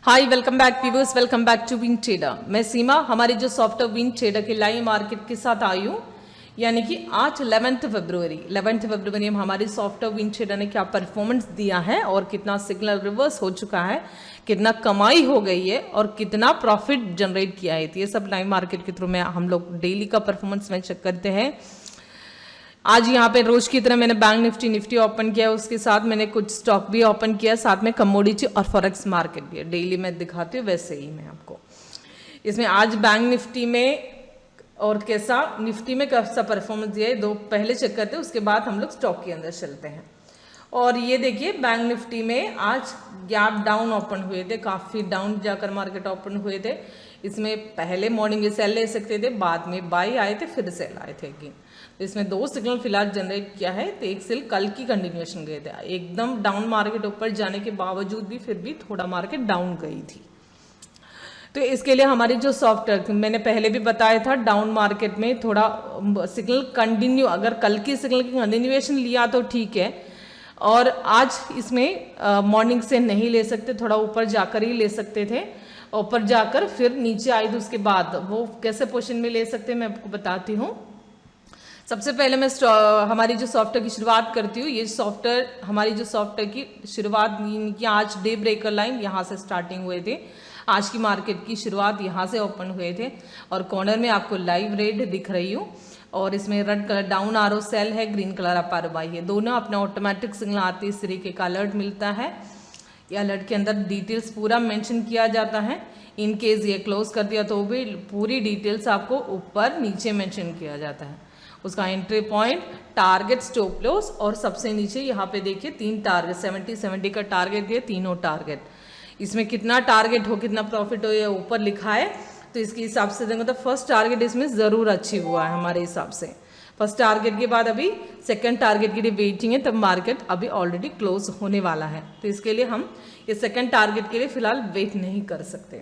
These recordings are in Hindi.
Hi, welcome back viewers, welcome back to Win Trader. मैं सीमा हमारी जो सॉफ्टवेयर विन ट्रेडर के लाइव मार्केट के साथ आई हूँ। यानी कि आज 11 फरवरी में हमारी सॉफ्टवेयर विन ट्रेडर ने क्या परफॉर्मेंस दिया है और कितना सिग्नल रिवर्स हो चुका है, कितना कमाई हो गई है और कितना प्रॉफिट जनरेट किया है। तो ये सब लाइव मार्केट के थ्रू में हम लोग डेली का परफॉर्मेंस में चेक करते हैं। आज यहाँ पे रोज की तरह मैंने बैंक निफ्टी ओपन किया, उसके साथ मैंने कुछ स्टॉक भी ओपन किया, साथ में कमोडिटी और फॉरेक्स मार्केट भी है। डेली मैं दिखाती हूँ वैसे ही मैं आपको इसमें आज बैंक निफ्टी में और कैसा निफ्टी में कैसा परफॉर्मेंस दिया है दो पहले चेक करते हैं, उसके बाद हम लोग स्टॉक के अंदर चलते हैं। और ये देखिए बैंक निफ्टी में आज गैप डाउन ओपन हुए थे, काफ़ी डाउन जाकर मार्केट ओपन हुए थे। इसमें पहले मॉर्निंग में सेल ले सकते थे, बाद में बाई आए थे, फिर सेल आए थे अगेन। तो इसमें दो सिग्नल फिलहाल जनरेट किया है। तो एक सेल कल की कंटिन्यूएशन गए थे, एकदम डाउन मार्केट ऊपर जाने के बावजूद भी फिर भी थोड़ा मार्केट डाउन गई थी। तो इसके लिए हमारी जो सॉफ्टवेयर मैंने पहले भी बताया था, डाउन मार्केट में थोड़ा सिग्नल कंटिन्यू, अगर कल की सिग्नल की कंटिन्यूएशन लिया तो ठीक है, और आज इसमें मॉर्निंग से नहीं ले सकते, थोड़ा ऊपर जाकर ही ले सकते थे। ऊपर जाकर फिर नीचे आई तो उसके बाद वो कैसे पोजीशन में ले सकते हैं मैं आपको बताती हूँ। सबसे पहले मैं हमारी जो सॉफ्टवेयर की शुरुआत करती हूँ। ये सॉफ्टवेयर हमारी जो सॉफ्टवेयर की शुरुआत की आज डे ब्रेकर लाइन यहाँ से स्टार्टिंग हुए थे, आज की मार्केट की शुरुआत यहाँ से ओपन हुए थे और कॉर्नर में आपको लाइव रेड दिख रही हूँ और इसमें रेड कलर डाउन आरो सेल है, ग्रीन कलर अप आरो बाई है। दोनों अपना ऑटोमेटिक सिग्नल आते इस तरीके का अलर्ट मिलता है। ये अलर्ट के अंदर डिटेल्स पूरा मेंशन किया जाता है। इन केस ये क्लोज कर दिया तो भी पूरी डिटेल्स आपको ऊपर नीचे मेंशन किया जाता है, उसका entry point, target, stop loss और सबसे नीचे यहाँ पे देखिए 3 टारगेट, 70 का टारगेट दिए, तीनों टारगेट। इसमें कितना टारगेट हो, कितना प्रॉफिट हो, ये ऊपर लिखा है। तो इसके हिसाब से देंगे तो फर्स्ट टारगेट इसमें ज़रूर अचीव हुआ है हमारे हिसाब से। फर्स्ट टारगेट के बाद अभी सेकंड टारगेट के लिए वेटिंग है, तब मार्केट अभी ऑलरेडी क्लोज होने वाला है। तो इसके लिए हम ये सेकंड टारगेट के लिए फिलहाल वेट नहीं कर सकते।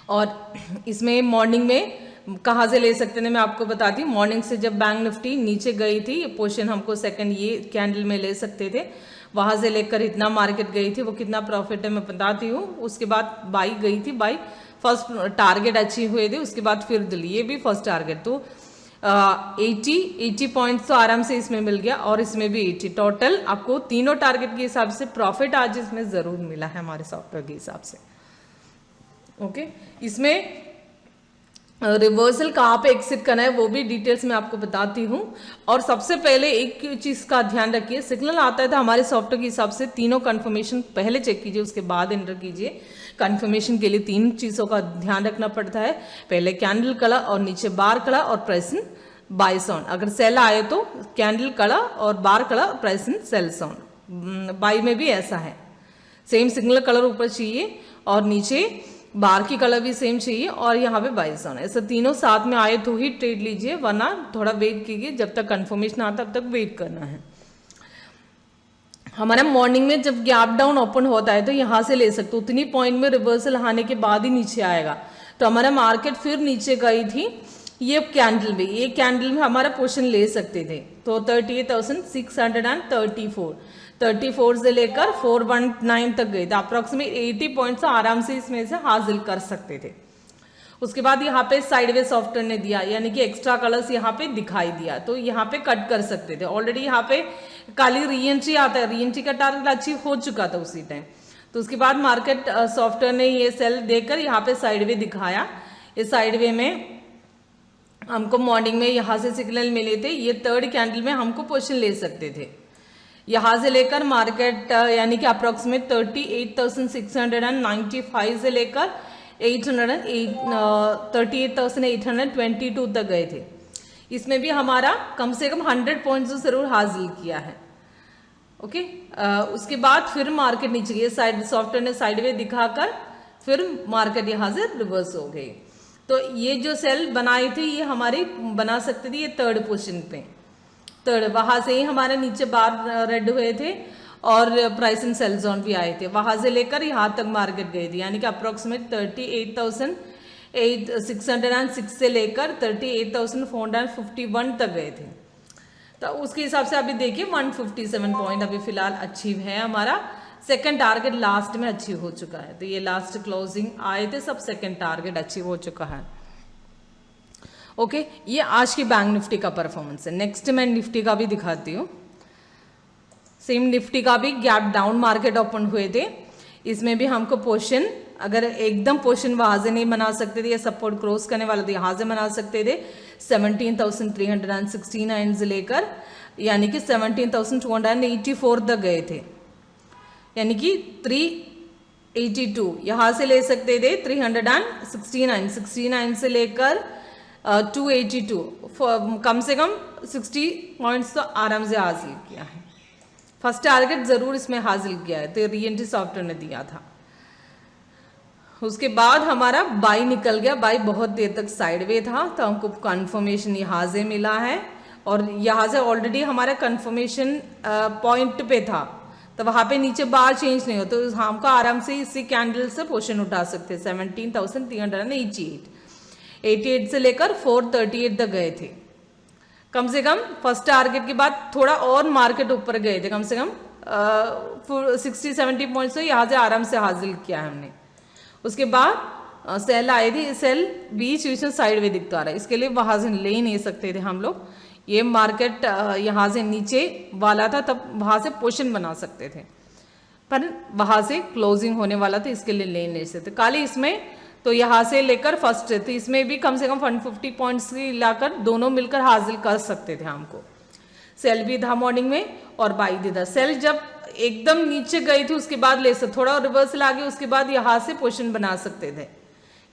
और इसमें मॉर्निंग में कहाँ से ले सकते हैं मैं आपको बताती हूँ। मॉर्निंग से जब बैंक निफ्टी नीचे गई थी, ये पोजीशन हमको सेकंड ये कैंडल में ले सकते थे, वहाँ से लेकर इतना मार्केट गई थी, वो कितना प्रॉफिट है मैं बताती हूँ। उसके बाद बाई गई थी, बाई फर्स्ट टारगेट अचीव हुए थे, उसके बाद फिर दिल्ली, ये भी फर्स्ट टारगेट। तो 80 पॉइंट्स तो आराम से इसमें मिल गया और इसमें भी 80, टोटल आपको तीनों टारगेट के हिसाब से प्रॉफिट आज इसमें ज़रूर मिला है हमारे सॉफ्टवेयर के हिसाब से। ओके, इसमें रिवर्सल कहाँ पे एग्जिट करना है वो भी डिटेल्स में आपको बताती हूँ। और सबसे पहले एक चीज़ का ध्यान रखिए, सिग्नल आता है तो हमारे सॉफ्टवेयर के हिसाब से तीनों कंफर्मेशन पहले चेक कीजिए, उसके बाद एंटर कीजिए। कंफर्मेशन के लिए 3 चीज़ों का ध्यान रखना पड़ता है, पहले कैंडल कलर और नीचे बार कलर और प्रेजेंट बाय साउंड। अगर सेल आए तो कैंडल कलर और bar colour present sell sound. Buy में भी ऐसा है, सेम सिग्नल कलर ऊपर चाहिए और नीचे बार की कलर भी सेम चाहिए और यहाँ पे बाई साउंड, ऐसे तीनों साथ में आए तो ही ट्रेड लीजिए, वरना थोड़ा वेट कीजिए, जब तक कंफर्मेशन आता तब तक वेट करना है। हमारा मॉर्निंग में जब गैप डाउन ओपन होता है तो यहाँ से ले सकते, उतनी पॉइंट में रिवर्सल आने के बाद ही नीचे आएगा। तो हमारा मार्केट फिर नीचे गई थी, ये कैंडल में, ये कैंडल में हमारा पोजीशन ले सकते थे। तो 38,634 से लेकर 419 तक गए थे, अप्रॉक्सीमेट 80 पॉइंट्स आराम से इसमें से हासिल कर सकते थे। उसके बाद यहाँ पे साइडवे सॉफ्टवेयर ने दिया, यानी कि एक्स्ट्रा कलर्स यहाँ पे दिखाई दिया, तो यहाँ पे कट कर सकते थे। ऑलरेडी यहाँ पे खाली रीएंट्री आता है, रीएंट्री का टारगेट अचीव हो चुका था उसी टाइम। तो उसके बाद मार्केट सॉफ्टवेयर ने ये सेल देकर यहाँ पे साइडवे दिखाया। इस साइडवे में हमको मॉर्निंग में यहाँ से सिग्नल मिले थे, ये थर्ड कैंडल में हमको पोजीशन ले सकते थे। यहाँ से लेकर मार्केट यानी कि अप्रॉक्सीमेट 38,695 से लेकर 38,822 तक गए थे। इसमें भी हमारा कम से कम 100 पॉइंट्स तो जरूर हासिल किया है। ओके, उसके बाद फिर मार्केट नीचे गई, साइड सॉफ्टवेयर ने साइडवे दिखाकर फिर मार्केट यहाँ से रिवर्स हो गई। तो ये जो सेल बनाई थी ये हमारी बना सकती थी, ये थर्ड पोजीशन पे, थर्ड, वहां से ही हमारे नीचे बार रेड हुए थे और प्राइस इन सेल जोन भी आए थे, वहां से लेकर यहाँ तक मार्केट गई थी, यानी कि अप्रोक्सीमेट 38,606 से लेकर 38,451 तक गए थे। तो उसके हिसाब से अभी देखिए 157 पॉइंट अभी फिलहाल अचीव है हमारा। सेकंड टारगेट लास्ट में अचीव हो चुका है, तो ये लास्ट क्लोजिंग आए थे सब, सेकंड टारगेट अचीव हो चुका है। ओके, ये आज की बैंक निफ्टी का परफॉर्मेंस है। नेक्स्ट मैं निफ्टी का भी दिखाती हूँ। सेम निफ्टी का भी गैप डाउन मार्केट ओपन हुए थे। इसमें भी हमको पोर्शन, अगर एकदम पोर्शन वहां से नहीं बना सकते थे या सपोर्ट क्रॉस करने वाला था, यहाँ से बना सकते थे 17,369 से लेकर यानी कि 17,284 तक गए थे, यानी कि 382 यहाँ से ले सकते थे, 369 से लेकर 282 कम से कम 60 पॉइंट्स तो आराम से हासिल किया है। फर्स्ट टारगेट जरूर इसमें हासिल किया है, तो रीएंट्री सॉफ्टवेयर ने दिया था। उसके बाद हमारा बाई निकल गया, बाई बहुत देर तक साइडवे था, तो हमको कंफर्मेशन यहाँ से मिला है और यहाँ से ऑलरेडी हमारा कंफर्मेशन पॉइंट पे था, तो वहाँ पे नीचे बार चेंज नहीं हो, तो हमको आराम से इसी कैंडल से पोर्शन उठा सकते हैं। 17,388 से लेकर 438 तक गए थे। कम से कम फर्स्ट टारगेट के बाद थोड़ा और मार्केट ऊपर गए थे, कम से कम 60-70 पॉइंट्स तो यहाँ से आराम से हासिल किया है हमने। उसके बाद सेल आई थी, सेल बीच में साइड वे दिखता रहा है, इसके लिए वहां से ले ही नहीं सकते थे हम लोग। ये मार्केट यहाँ से नीचे वाला था, तब वहां से पोर्शन बना सकते थे, पर वहां से क्लोजिंग होने वाला था, इसके लिए ले नहीं सकते। काली इसमें तो यहाँ से लेकर फर्स्ट, तो इसमें भी कम से कम 150 पॉइंट्स लाकर दोनों मिलकर हासिल कर सकते थे हमको। सेल भी था मॉर्निंग में और बाई भी था। सेल जब एकदम नीचे गई थी उसके बाद ले सकते, थोड़ा रिवर्सल आ गया उसके बाद यहाँ से पोर्शन बना सकते थे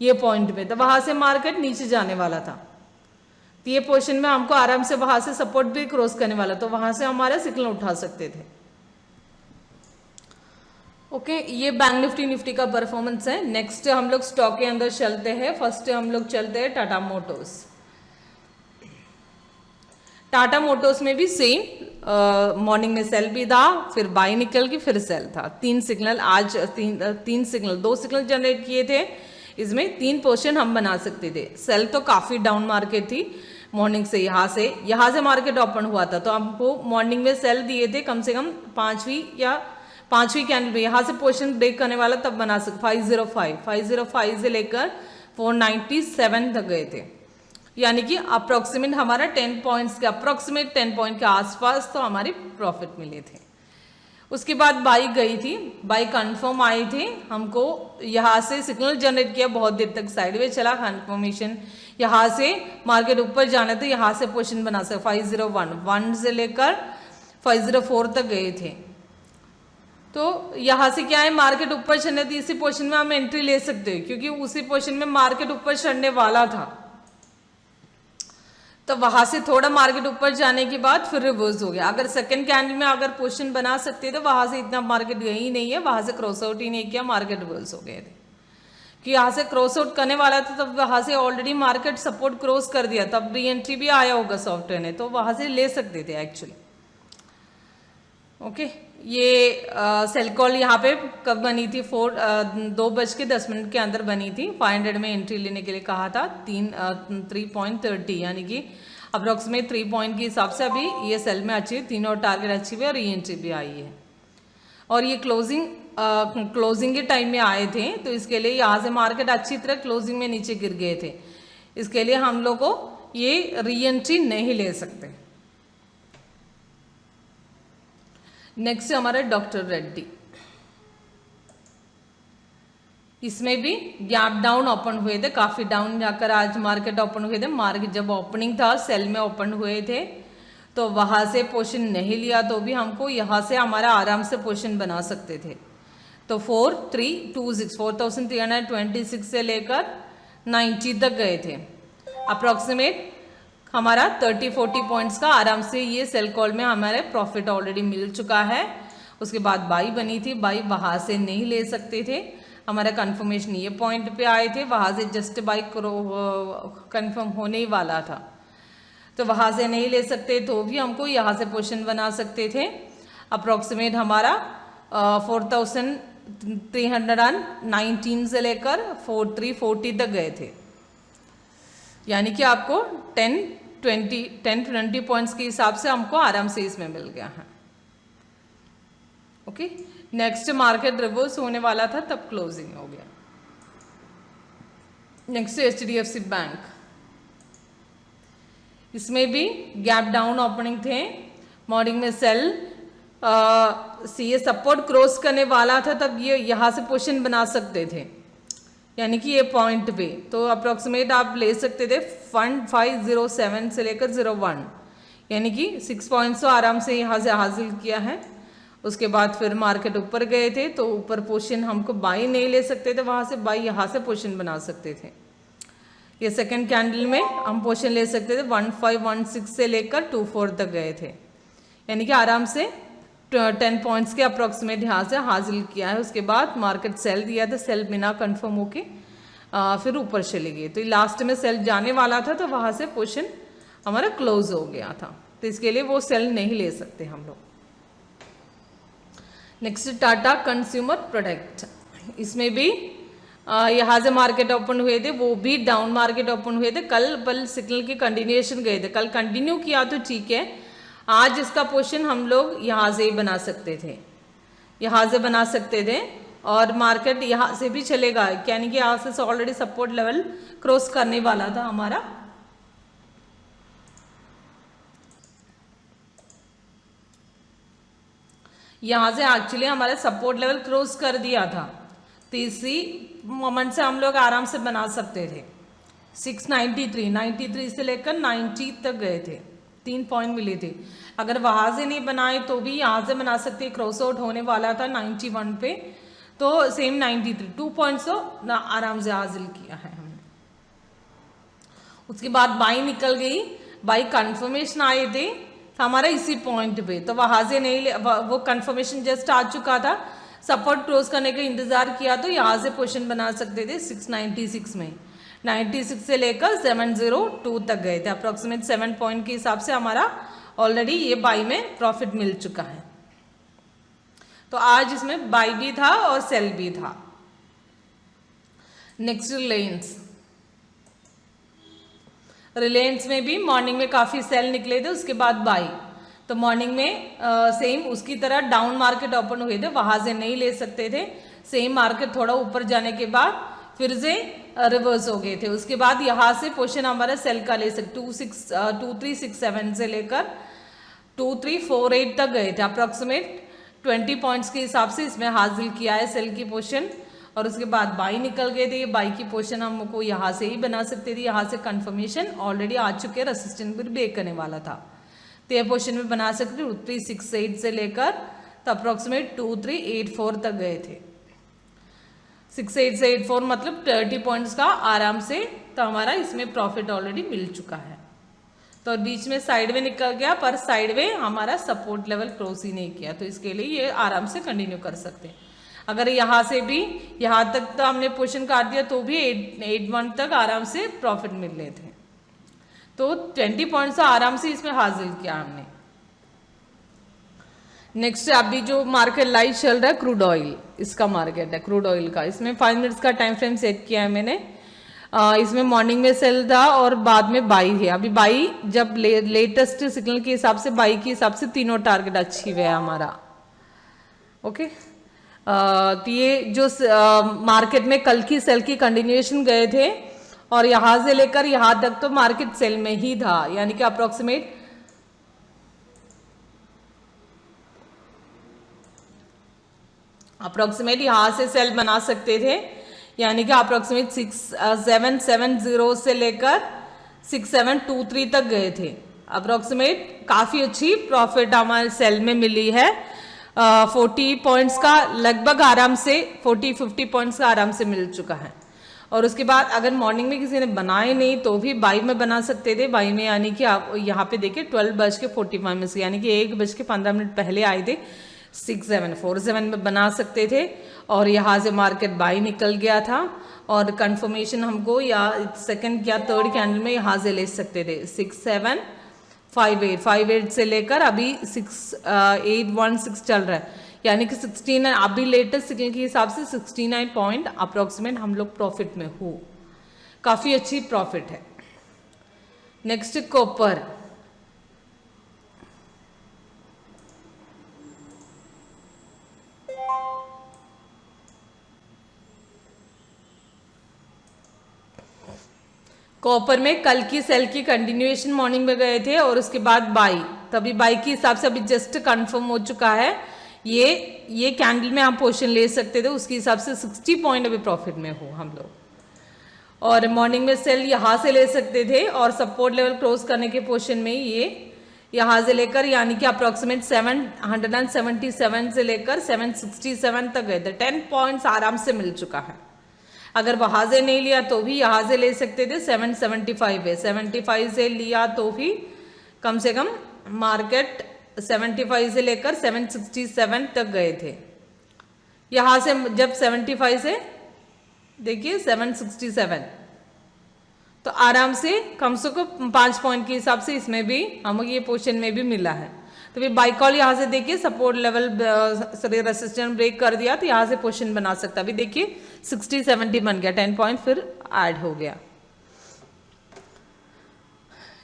ये पॉइंट में, तो वहां से मार्केट नीचे जाने वाला था, तो ये पोर्शन में हमको आराम से वहां से सपोर्ट भी क्रॉस करने वाला, तो वहां से हमारे सिग्नल उठा सकते थे। ओके, ये बैंक निफ्टी निफ्टी का परफॉर्मेंस है। नेक्स्ट हम लोग स्टॉक के अंदर चलते हैं। फर्स्ट हम लोग चलते हैं टाटा मोटर्स। टाटा मोटर्स में भी सेम मॉर्निंग में सेल भी था, फिर बाई निकल के फिर सेल था। तीन सिग्नल आज तीन सिग्नल, दो सिग्नल जनरेट किए थे, इसमें 3 पोर्शन हम बना सकते थे। सेल तो काफी डाउन मार्केट थी मॉर्निंग से, यहाँ से मार्केट ओपन हुआ था, तो हमको मॉर्निंग में सेल दिए थे कम से कम पांचवी कैंडल में, यहाँ से पोर्शन ब्रेक करने वाला तब बना सकते। 505 से लेकर 497 तक गए थे, यानी कि अप्रोक्सीमेट हमारा 10 पॉइंट्स के अप्रोक्सीमेट 10 पॉइंट के आसपास तो हमारी प्रॉफिट मिले थे। उसके बाद बाई गई थी, बाई कंफर्म आई थी, हमको यहाँ से सिग्नल जनरेट किया, बहुत देर तक साइडवेज चला, कंफर्मेशन यहाँ से मार्केट ऊपर जाना था, यहाँ से पोर्शन बना सकते। 501 से लेकर 504 तक गए थे, तो यहाँ से क्या है मार्केट ऊपर चढ़ने थी, इसी पोर्शन में हम एंट्री ले सकते हैं, क्योंकि उसी पोर्शन में मार्केट ऊपर चढ़ने वाला था, तो वहां से थोड़ा मार्केट ऊपर जाने के बाद फिर रिवर्स हो गया। अगर सेकंड कैंडल में अगर पोर्शन बना सकते तो वहां से इतना मार्केट गई ही नहीं है, वहां से क्रॉस आउट ही नहीं किया, मार्केट रिवर्स हो गए थे, कि यहाँ से क्रॉस आउट करने वाला था, तब वहां से ऑलरेडी मार्केट सपोर्ट क्रॉस कर दिया, तब री एंट्री भी आया होगा सॉफ्टवेयर ने, तो वहां से ले सकते थे एक्चुअली। ओके, ये सेल कॉल यहाँ पे कब बनी थी? 2:10 के अंदर बनी थी। 500 में एंट्री लेने के लिए कहा था, 3.30 यानी कि अप्रोक्सीमेट 3 पॉइंट के हिसाब से अभी ये सेल में अच्छी, तीनों टारगेट अच्छी हुई और री एंट्री भी आई है। और ये क्लोजिंग के टाइम में आए थे, तो इसके लिए यहाँ से मार्केट अच्छी तरह क्लोजिंग में नीचे गिर गए थे, इसके लिए हम लोग को ये री एंट्री नहीं ले सकते। नेक्स्ट हमारा डॉक्टर रेड्डी, इसमें भी गैप डाउन ओपन हुए थे, काफी डाउन जाकर आज मार्केट ओपन हुए थे। मार्केट जब ओपनिंग था सेल में ओपन हुए थे, तो वहां से पोर्शन नहीं लिया तो भी हमको यहाँ से हमारा आराम से पोर्शन बना सकते थे। तो 4,326 से लेकर 90 तक गए थे, अप्रोक्सीमेट हमारा 30-40 पॉइंट्स का आराम से ये सेल कॉल में हमारे प्रॉफिट ऑलरेडी मिल चुका है। उसके बाद बाई बनी थी, बाई वहां से नहीं ले सकते थे, हमारा कंफर्मेशन ये पॉइंट पे आए थे, वहां से जस्ट बाई कंफर्म होने ही वाला था, तो वहां से नहीं ले सकते, तो भी हमको यहाँ से पोर्शन बना सकते थे। अप्रोक्सीमेट हमारा 4,319 से लेकर 4,340 तक गए थे, यानी कि आपको 10 10-20 पॉइंट्स के हिसाब से हमको आराम से इसमें मिल गया है। ओके, नेक्स्ट मार्केट रिवर्स होने वाला था तब क्लोजिंग हो गया। नेक्स्ट HDFC बैंक, इसमें भी गैप डाउन ओपनिंग थे, मॉर्निंग में सेल ये सपोर्ट क्रॉस करने वाला था तब ये यहाँ से पोजीशन बना सकते थे, यानी कि ये पॉइंट पे तो अप्रोक्सीमेट आप ले सकते थे 1507 से लेकर 01, यानी कि 6 पॉइंट्स तो आराम से यहाँ से हासिल किया है। उसके बाद फिर मार्केट ऊपर गए थे तो ऊपर पोजीशन हमको बाई नहीं ले सकते थे, वहाँ से बाई यहाँ से पोजीशन बना सकते थे। ये सेकंड कैंडल में हम पोजीशन ले सकते थे 1516 से लेकर 24 तक गए थे, यानी कि आराम से 10 पॉइंट्स के अप्रोक्सीमेट यहाँ से हासिल किया है। उसके बाद मार्केट सेल दिया था, सेल बिना कंफर्म होके फिर ऊपर चले गए, तो लास्ट में सेल जाने वाला था तो वहाँ से पोजीशन हमारा क्लोज हो गया था, तो इसके लिए वो सेल नहीं ले सकते हम लोग। नेक्स्ट टाटा कंज्यूमर प्रोडक्ट, इसमें भी यहाँ से मार्केट ओपन हुए थे, वो भी डाउन मार्केट ओपन हुए थे। कल बल सिग्नल के कंटिन्यूएशन गए थे, कल कंटिन्यू किया तो ठीक है, आज इसका पोजीशन हम लोग यहाँ से ही बना सकते थे, यहाँ से बना सकते थे और मार्केट यहाँ से भी चलेगा, यानी कि यहाँ से ऑलरेडी सपोर्ट लेवल क्रॉस करने वाला था हमारा। यहाँ से एक्चुअली हमारा सपोर्ट लेवल क्रॉस कर दिया था, तो इसी मोमेंट से हम लोग आराम से बना सकते थे। 693 से लेकर 90 तक गए थे, 3 पॉइंट मिले थे। अगर वहां से नहीं बनाए तो भी यहाँ से बना सकते, क्रॉस आउट होने वाला था 91 पे, तो सेम 93 2 पॉइंट्स तो आराम से हासिल किया है हमने। उसके बाद बाई निकल गई, बाई कंफर्मेशन आए थे हमारा इसी पॉइंट पे, तो वहां से नहीं वो कंफर्मेशन जस्ट आ चुका था, सपोर्ट क्रॉस करने का इंतजार किया तो यहाँ से पोजीशन बना सकते थे 696 में, 96 से लेकर 702 तक गए थे, अप्रोक्सीमेट 7 पॉइंट के हिसाब से हमारा ऑलरेडी ये बाई में प्रॉफिट मिल चुका है। तो आज इसमें बाई भी था और सेल भी था। नेक्स्ट रिलायंस में भी मॉर्निंग में काफी सेल निकले थे, उसके बाद बाई, तो मॉर्निंग में सेम उसकी तरह डाउन मार्केट ओपन हुए थे, वहां से नहीं ले सकते थे। सेम मार्केट थोड़ा ऊपर जाने के बाद फिर से रिवर्स हो गए थे। उसके बाद यहाँ से पोजीशन हमारा सेल का ले सकते 2367 से लेकर 2348 तक गए थे, अप्रोक्सीमेट 20 पॉइंट्स के हिसाब से इसमें हासिल किया है सेल की पोजीशन। और उसके बाद बाई निकल गए थे, बाई की पोजीशन हमको यहाँ से ही बना सकते थे, यहाँ से कंफर्मेशन ऑलरेडी आ चुके, रेसिस्टेंस भी ब्रेक करने वाला था, तो ये पोजीशन में बना सकते 2368 से लेकर तो अप्रोक्सीमेट 2384 तक गए थे। 68 से 84 मतलब 30 पॉइंट्स का आराम से, तो हमारा इसमें प्रॉफिट ऑलरेडी मिल चुका है। तो बीच में साइडवे निकल गया, पर साइडवे हमारा सपोर्ट लेवल क्रॉस ही नहीं किया, तो इसके लिए ये आराम से कंटिन्यू कर सकते हैं। अगर यहाँ से भी यहाँ तक तो हमने पोजीशन काट दिया तो भी 81 तक आराम से प्रॉफिट मिल रहे थे, तो 20 पॉइंट्स आराम से इसमें हासिल किया हमने। नेक्स्ट अभी जो मार्केट लाइव चल रहा है क्रूड ऑयल, इसका मार्केट है क्रूड ऑयल का, इसमें 5 मिनट्स का टाइम फ्रेम सेट किया है मैंने। इसमें मॉर्निंग में सेल था और बाद में बाई है। अभी बाई जब लेटेस्ट सिग्नल के हिसाब से बाई के हिसाब से तीनों टारगेट अचीव है हमारा। ओके, तो ये जो मार्केट में कल की सेल की कंटिन्यूएशन गए थे और यहाँ से लेकर यहाँ तक तो मार्केट सेल में ही था, यानी कि अप्रोक्सीमेट यहाँ से सेल बना सकते थे, यानी कि अप्रोक्सीमेट 6770 से लेकर 6723 तक गए थे। अप्रोक्सीमेट काफ़ी अच्छी प्रॉफिट हमारे सेल में मिली है। 40 पॉइंट्स का लगभग आराम से 40-50 पॉइंट्स का आराम से मिल चुका है। और उसके बाद अगर मॉर्निंग में किसी ने बनाए नहीं तो भी बाई में बना सकते थे। बाई में यानी कि आप यहाँ पे देखिए 12:45 में से, यानी कि 1:15 पहले आए थे 6747 में बना सकते थे और यहाँ से मार्केट बाई निकल गया था और कंफर्मेशन हमको या सेकंड या थर्ड कैंडल में यहाँ से ले सकते थे 6758 से लेकर अभी 6816 चल रहा है, यानी कि 69 अभी लेटेस्ट सिग्नल के हिसाब से 69 पॉइंट अप्रोक्सीमेट हम लोग प्रॉफिट में हो, काफ़ी अच्छी प्रॉफिट है। नेक्स्ट कॉपर, कॉपर में कल की सेल की कंटिन्यूएशन मॉर्निंग में गए थे और उसके बाद बाई, तभी बाई के हिसाब से अभी जस्ट कंफर्म हो चुका है। ये कैंडल में आप पोजीशन ले सकते थे, उसके हिसाब से 60 पॉइंट अभी प्रॉफिट में हो हम लोग। और मॉर्निंग में सेल यहाँ से ले सकते थे और सपोर्ट लेवल क्रॉस करने के पोजीशन में ये यहाँ से लेकर यानी कि अप्रोक्सीमेट 777 से लेकर 767 तक गए थे। 10 पॉइंट्स आराम से मिल चुका है। अगर वहां से नहीं लिया तो भी यहाँ से ले सकते थे। 775 है, 75 से लिया तो भी कम से कम मार्केट 75 से लेकर 767 तक गए थे। यहाँ से जब 75 से देखिए 767, तो आराम से कम 5 पॉइंट के हिसाब से इसमें भी हमें ये पोजीशन में भी मिला है। तो फिर बाई कॉल यहाँ से देखिए सपोर्ट लेवल रेसिस्टेंस ब्रेक कर दिया तो यहाँ से पोजीशन बना सकता। अभी देखिए 60-70 बन गया, 10 पॉइंट फिर ऐड हो गया।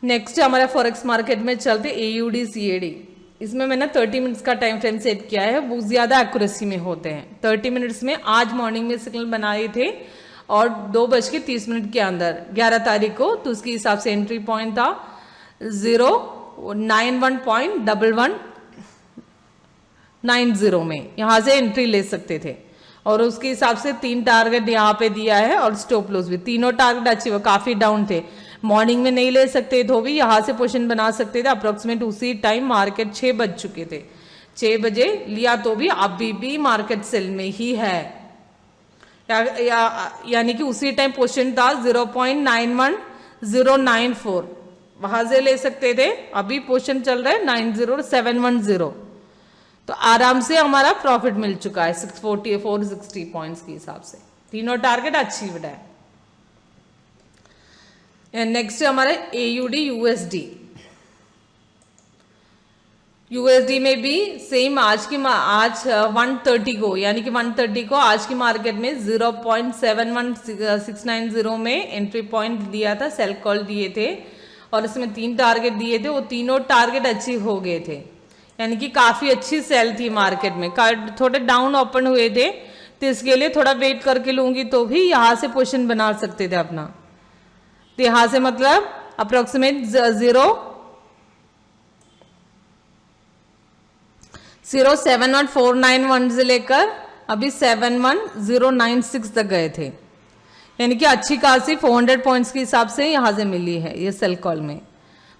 नेक्स्ट हमारा फॉरेक्स मार्केट में चलते AUD CAD। इसमें मैंने 30 मिनट्स का टाइम फ्रेम सेट किया है, वो ज्यादा एक्यूरेसी में होते हैं। 30 मिनट्स में आज मॉर्निंग में सिग्नल बनाए थे और 2:30 के अंदर 11 तारीख को, तो उसके हिसाब से एंट्री पॉइंट था 091.1190 में, यहां से एंट्री ले सकते थे। और उसके हिसाब से 3 टारगेट यहाँ पे दिया है और स्टॉप लॉस भी, तीनों टारगेट अचीव, काफी डाउन थे। मॉर्निंग में नहीं ले सकते तो भी यहाँ से पोजीशन बना सकते थे। अप्रोक्सीमेट उसी टाइम मार्केट 6 बज चुके थे, 6 बजे लिया तो भी अभी भी मार्केट सेल में ही है, यानी कि उसी टाइम पोजीशन था 0.91094, वहां से ले सकते थे। अभी पोजीशन चल रहा है 90710, तो आराम से हमारा प्रॉफिट मिल चुका है 460 पॉइंट्स के हिसाब से। तीनों टारगेट अचीव्ड है। नेक्स्ट हमारा AUD USD में भी सेम आज 130 को, यानी कि 130 को आज की मार्केट में 0.71690 में एंट्री पॉइंट दिया था, सेल कॉल दिए थे और इसमें 3 टारगेट दिए थे, वो तीनों टारगेट अचीव हो गए थे, यानी कि काफी अच्छी सेल थी मार्केट में। थोड़े डाउन ओपन हुए थे तो इसके लिए थोड़ा वेट करके लूंगी तो भी यहाँ से पोजीशन बना सकते थे अपना। तो यहाँ से मतलब अप्रोक्सीमेट 0.71491 से लेकर अभी 71096 तक गए थे, यानी कि अच्छी खासी 400 पॉइंट्स के हिसाब से यहाँ से मिली है ये सेल कॉल में।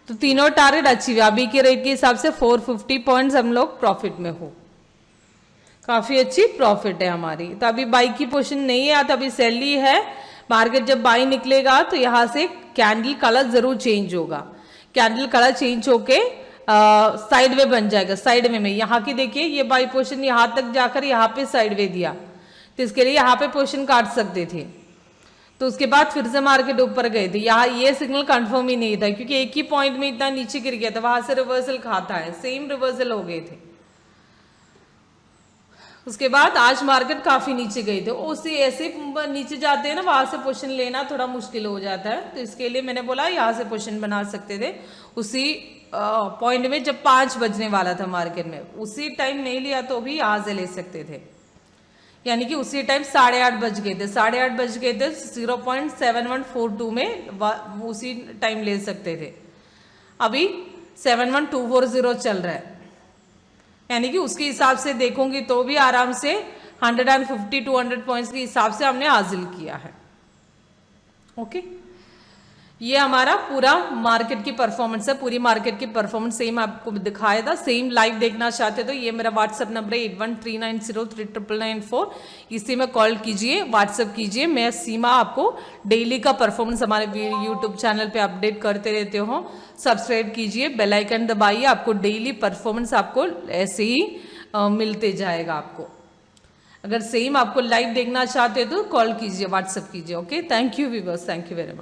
तो तीनों टारगेट अच्छी है। अभी के रेट के हिसाब से 450 पॉइंट्स हम लोग प्रॉफिट में हो, काफी अच्छी प्रॉफिट है हमारी। तो अभी बाई की पोजीशन नहीं है, तो अभी सेल ही है। मार्केट जब बाई निकलेगा तो यहाँ से कैंडल कलर जरूर चेंज होगा, कैंडल कलर चेंज होके साइड वे बन जाएगा। साइड वे में यहाँ की देखिए ये बाई पोजीशन यहाँ तक जाकर यहाँ पे साइड वे दिया, तो इसके लिए यहाँ पे पोजीशन काट सकते थे। तो उसके बाद फिर से मार्केट ऊपर गए थे, यहाँ ये सिग्नल कंफर्म ही नहीं था क्योंकि एक ही पॉइंट में इतना नीचे गिर गया था, वहां से रिवर्सल खाता है, सेम रिवर्सल हो गए थे। उसके बाद आज मार्केट काफी नीचे गई थे, उसी ऐसे नीचे जाते हैं ना, वहां से पोजीशन लेना थोड़ा मुश्किल हो जाता है। तो इसके लिए मैंने बोला यहाँ से पोजीशन बना सकते थे उसी पॉइंट में जब 5 बजने वाला था मार्केट में, उसी टाइम नहीं लिया तो भी यहाँ से ले सकते थे, यानी कि उसी टाइम 8:30 बज गए थे, 8:30 बज गए थे 0.7142 में उसी टाइम ले सकते थे। अभी 71240 चल रहा है, यानी कि उसके हिसाब से देखूंगी तो भी आराम से 150-200 पॉइंट्स के हिसाब से हमने हासिल किया है। ओके, ये हमारा पूरा मार्केट की परफॉर्मेंस है, पूरी मार्केट की परफॉर्मेंस सेम आपको दिखाया था। सेम लाइव देखना चाहते तो ये मेरा व्हाट्सएप नंबर है 8139039994, इसी में कॉल कीजिए, व्हाट्सएप कीजिए। मैं सीमा आपको डेली का परफॉर्मेंस हमारे यूट्यूब चैनल पे अपडेट करते रहते हो। सब्सक्राइब कीजिए, बेल आइकन दबाइए, आपको डेली परफॉर्मेंस आपको ऐसे ही मिलते जाएगा आपको। अगर सेम आपको लाइव देखना चाहते हो तो कॉल कीजिए, व्हाट्सएप कीजिए। Okay, thank you viewers, thank you very much.